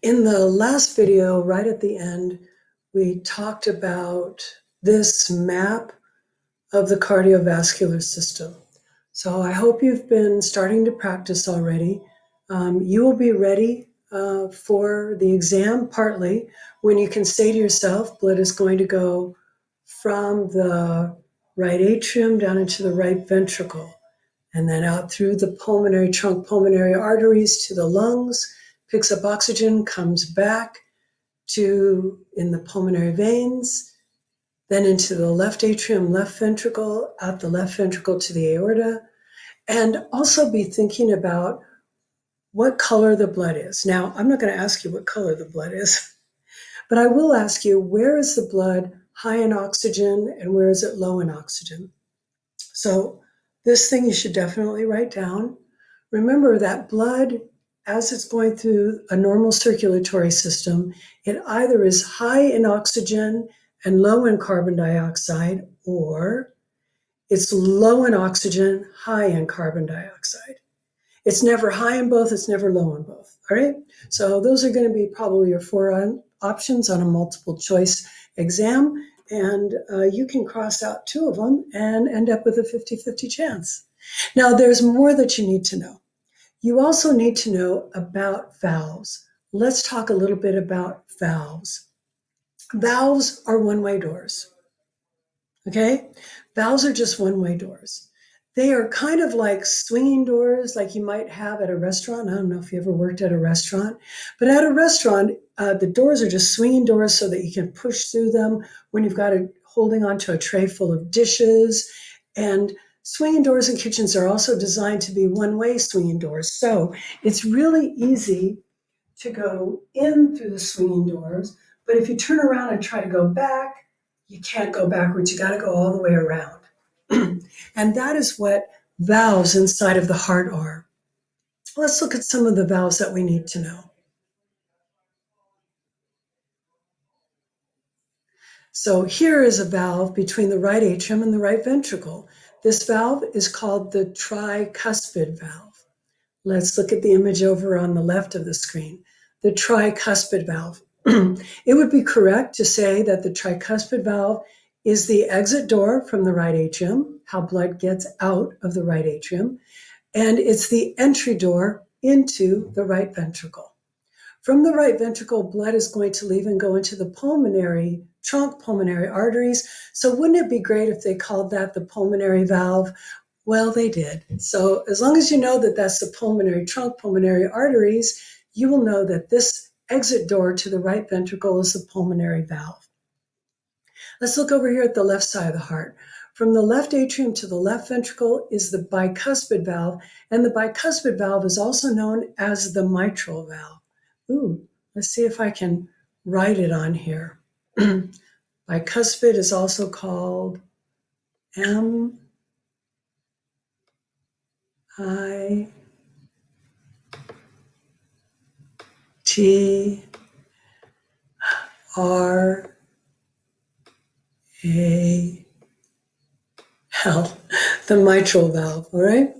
In the last video, right at the end, we talked about this map of the cardiovascular system. So I hope you've been starting to practice already. You will be ready for the exam partly when you can say to yourself, blood is going to go from the right atrium down into the right ventricle, and then out through the pulmonary trunk, pulmonary arteries to the lungs, picks up oxygen, comes back to in the pulmonary veins, then into the left atrium, left ventricle, out the left ventricle to the aorta, and also be thinking about what color the blood is. Now, I'm not going to ask you what color the blood is, but I will ask you, where is the blood high in oxygen and where is it low in oxygen? So this thing you should definitely write down. Remember that blood, as it's going through a normal circulatory system, it either is high in oxygen and low in carbon dioxide, or it's low in oxygen, high in carbon dioxide. It's never high in both, it's never low in both. All right? So those are going to be probably your four options on a multiple choice exam. And you can cross out two of them and end up with a 50-50 chance. Now, there's more that you need to know. You also need to know about valves. Let's talk a little bit about valves. Valves are one-way doors. Okay? Valves are just one-way doors. They are kind of like swinging doors, like you might have at a restaurant. I don't know if you ever worked at a restaurant, but at a restaurant, the doors are just swinging doors so that you can push through them when you've got holding onto a tray full of dishes. And swinging doors in kitchens are also designed to be one-way swinging doors. So it's really easy to go in through the swinging doors, but if you turn around and try to go back, you can't go backwards. You got to go all the way around. And that is what valves inside of the heart are. Let's look at some of the valves that we need to know. So here is a valve between the right atrium and the right ventricle. This valve is called the tricuspid valve. Let's look at the image over on the left of the screen. The tricuspid valve. It would be correct to say that the tricuspid valve is the exit door from the right atrium, how blood gets out of the right atrium, and it's the entry door into the right ventricle. From the right ventricle, blood is going to leave and go into the pulmonary trunk, pulmonary arteries. So wouldn't it be great if they called that the pulmonary valve? Well, they did. So as long as you know that that's the pulmonary trunk, pulmonary arteries, you will know that this exit door to the right ventricle is the pulmonary valve. Let's look over here at the left side of the heart. From the left atrium to the left ventricle is the bicuspid valve, and the bicuspid valve is also known as the mitral valve. Ooh, let's see if I can write it on here. Bicuspid is also called M-I-T-R-A-L, the mitral valve, all right?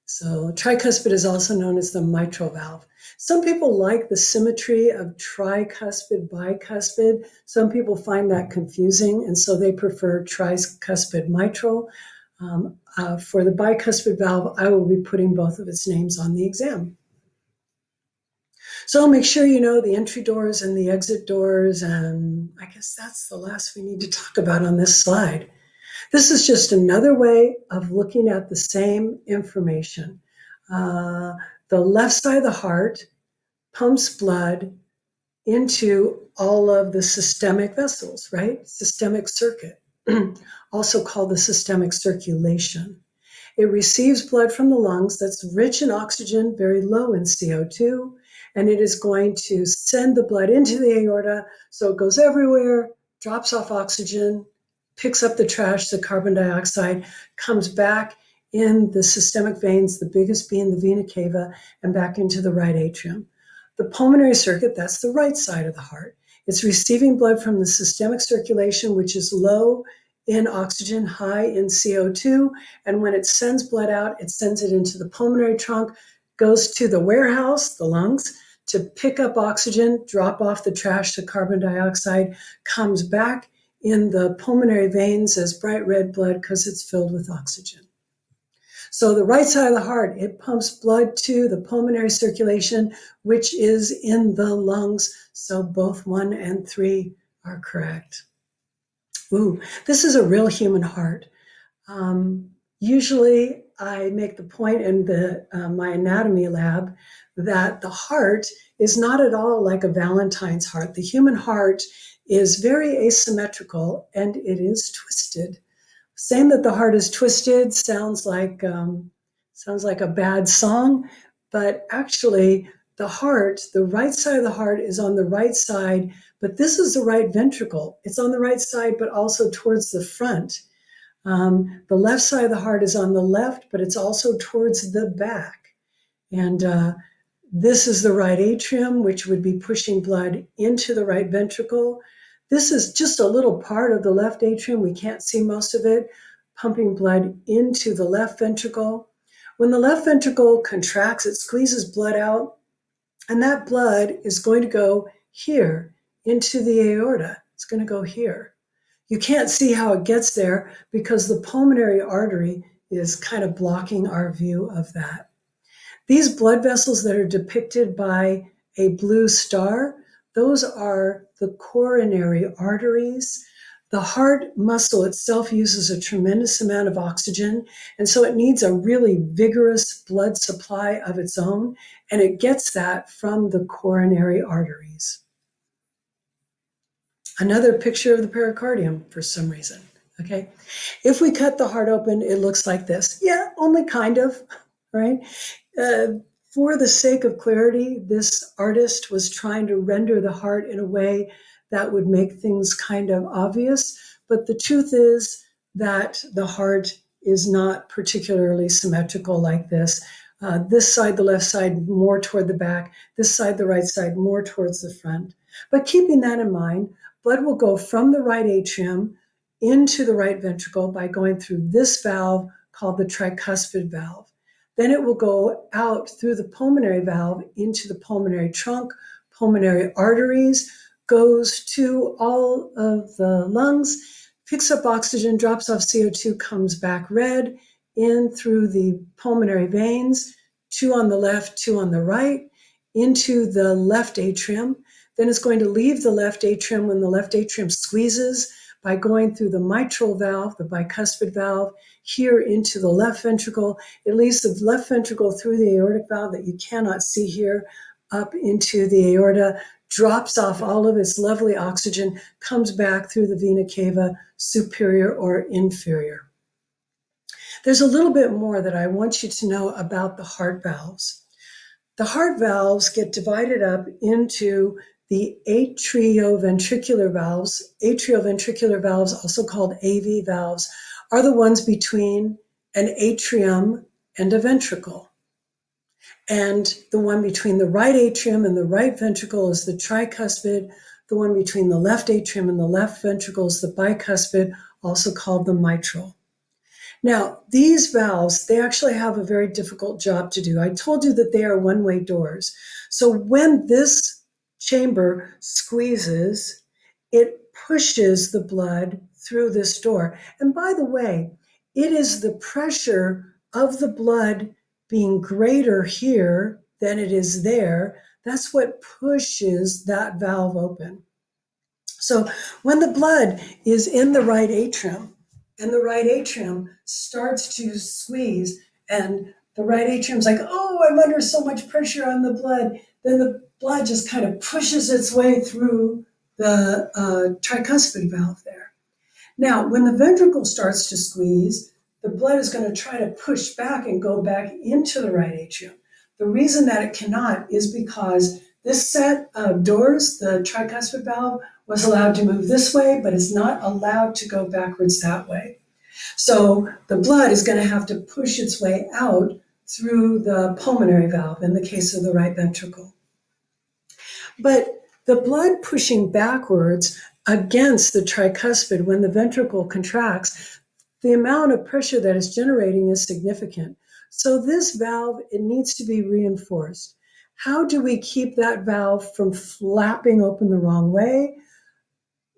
So tricuspid is also known as the mitral valve. Some people like the symmetry of tricuspid, bicuspid. Some people find that confusing, and so they prefer tricuspid mitral. For the bicuspid valve, I will be putting both of its names on the exam. So make sure you know the entry doors and the exit doors, and I guess that's the last we need to talk about on this slide. This is just another way of looking at the same information. The left side of the heart pumps blood into all of the systemic vessels, right? Systemic circuit, also called the systemic circulation. It receives blood from the lungs that's rich in oxygen, very low in CO2, and it is going to send the blood into the aorta, so it goes everywhere, drops off oxygen, picks up the trash, the carbon dioxide, comes back in the systemic veins, the biggest being the vena cava, and back into the right atrium. The pulmonary circuit, that's the right side of the heart. It's receiving blood from the systemic circulation, which is low in oxygen, high in CO2. And when it sends blood out, it sends it into the pulmonary trunk, goes to the warehouse, the lungs, to pick up oxygen, drop off the trash, the carbon dioxide, comes back in the pulmonary veins as bright red blood because it's filled with oxygen. So the right side of the heart, it pumps blood to the pulmonary circulation, which is in the lungs. So both 1 and 3 are correct. Ooh, this is a real human heart. Usually I make the point in my anatomy lab that the heart is not at all like a Valentine's heart. The human heart is very asymmetrical and it is twisted. Saying that the heart is twisted sounds like a bad song, but actually the heart, the right side of the heart is on the right side, but this is the right ventricle. It's on the right side, but also towards the front. The left side of the heart is on the left, but it's also towards the back. And this is the right atrium, which would be pushing blood into the right ventricle. This is just a little part of the left atrium. We can't see most of it, pumping blood into the left ventricle. When the left ventricle contracts, it squeezes blood out, and that blood is going to go here into the aorta. It's going to go here. You can't see how it gets there because the pulmonary artery is kind of blocking our view of that. These blood vessels that are depicted by a blue star, those are the coronary arteries. The heart muscle itself uses a tremendous amount of oxygen, and so it needs a really vigorous blood supply of its own, and it gets that from the coronary arteries. Another picture of the pericardium for some reason, okay? If we cut the heart open, it looks like this. Yeah, only kind of, right? For the sake of clarity, this artist was trying to render the heart in a way that would make things kind of obvious. But the truth is that the heart is not particularly symmetrical like this. This side, the left side, more toward the back. This side, the right side, more towards the front. But keeping that in mind, blood will go from the right atrium into the right ventricle by going through this valve called the tricuspid valve. Then it will go out through the pulmonary valve into the pulmonary trunk, pulmonary arteries, goes to all of the lungs, picks up oxygen, drops off CO2, comes back red in through the pulmonary veins, 2 on the left, 2 on the right, into the left atrium. Then it's going to leave the left atrium when the left atrium squeezes by going through the mitral valve, the bicuspid valve, here into the left ventricle. It leaves the left ventricle through the aortic valve that you cannot see here, up into the aorta, drops off all of its lovely oxygen, comes back through the vena cava, superior or inferior. There's a little bit more that I want you to know about the heart valves. The heart valves get divided up into the atrioventricular valves. Atrioventricular valves, also called AV valves, are the ones between an atrium and a ventricle. And the one between the right atrium and the right ventricle is the tricuspid. The one between the left atrium and the left ventricle is the bicuspid, also called the mitral. Now, these valves, they actually have a very difficult job to do. I told you that they are one-way doors. So when this chamber squeezes, it pushes the blood through this door. And by the way, it is the pressure of the blood being greater here than it is there. That's what pushes that valve open. So when the blood is in the right atrium and the right atrium starts to squeeze and the right atrium's like, oh, I'm under so much pressure on the blood, then the blood just kind of pushes its way through the tricuspid valve there. Now, when the ventricle starts to squeeze, the blood is going to try to push back and go back into the right atrium. The reason that it cannot is because this set of doors, the tricuspid valve, was allowed to move this way, but is not allowed to go backwards that way. So the blood is going to have to push its way out through the pulmonary valve in the case of the right ventricle. But the blood pushing backwards against the tricuspid when the ventricle contracts, the amount of pressure that it's generating is significant. So this valve, it needs to be reinforced. How do we keep that valve from flapping open the wrong way?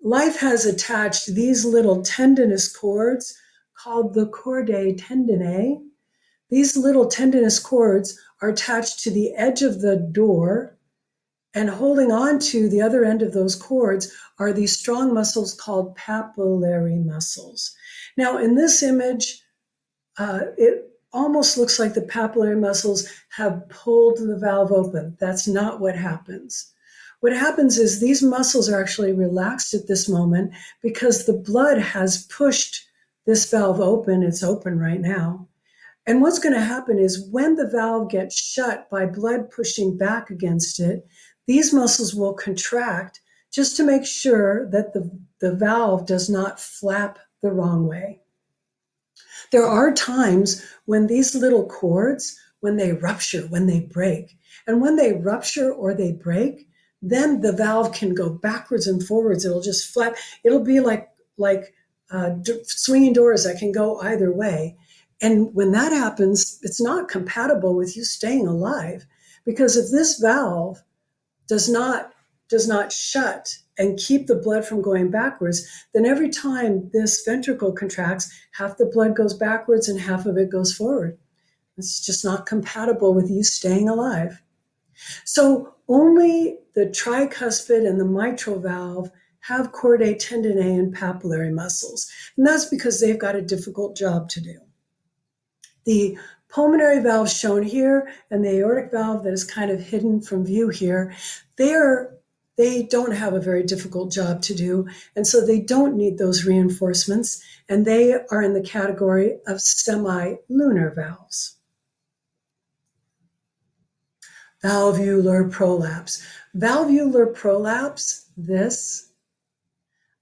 Life has attached these little tendinous cords called the chordae tendineae. These little tendinous cords are attached to the edge of the door, and holding on to the other end of those cords are these strong muscles called papillary muscles. Now, in this image, it almost looks like the papillary muscles have pulled the valve open. That's not what happens. What happens is these muscles are actually relaxed at this moment because the blood has pushed this valve open. It's open right now. And what's going to happen is when the valve gets shut by blood pushing back against it, these muscles will contract just to make sure that the valve does not flap the wrong way. There are times when these little cords, when they rupture, when they break, and when they rupture or they break, then the valve can go backwards and forwards. It'll just flap. It'll be like swinging doors that can go either way. And when that happens, it's not compatible with you staying alive, because if this valve does not shut and keep the blood from going backwards, then every time this ventricle contracts, half the blood goes backwards and half of it goes forward. It's just not compatible with you staying alive. So only the tricuspid and the mitral valve have chordae tendineae and papillary muscles. And that's because they've got a difficult job to do. The pulmonary valve shown here and the aortic valve that is kind of hidden from view here, they don't have a very difficult job to do, and so they don't need those reinforcements, and they are in the category of semilunar valves. Valvular prolapse. Valvular prolapse,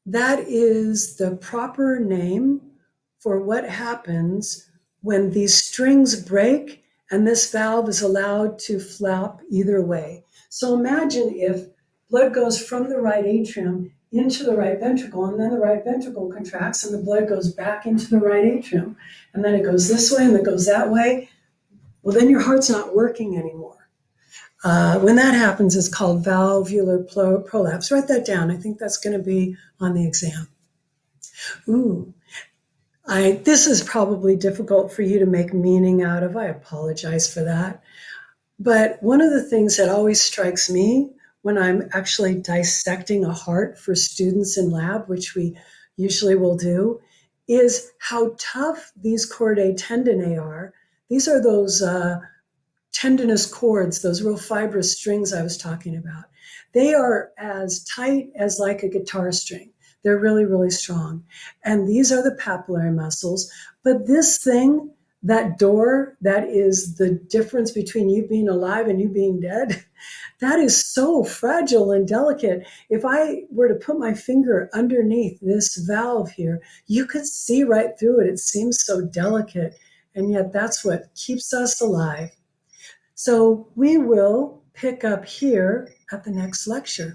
that is the proper name for what happens when these strings break and this valve is allowed to flap either way. So imagine if blood goes from the right atrium into the right ventricle, and then the right ventricle contracts and the blood goes back into the right atrium, and then it goes this way and it goes that way. Well, then your heart's not working anymore. When that happens, it's called valvular prolapse. Write that down. I think that's going to be on the exam. Ooh. This is probably difficult for you to make meaning out of. I apologize for that. But one of the things that always strikes me when I'm actually dissecting a heart for students in lab, which we usually will do, is how tough these chordae tendineae are. These are those tendinous cords, those real fibrous strings I was talking about. They are as tight as like a guitar string. They're really, really strong. And these are the papillary muscles. But this thing, that door, that is the difference between you being alive and you being dead, that is so fragile and delicate. If I were to put my finger underneath this valve here, you could see right through it. It seems so delicate. And yet that's what keeps us alive. So we will pick up here at the next lecture.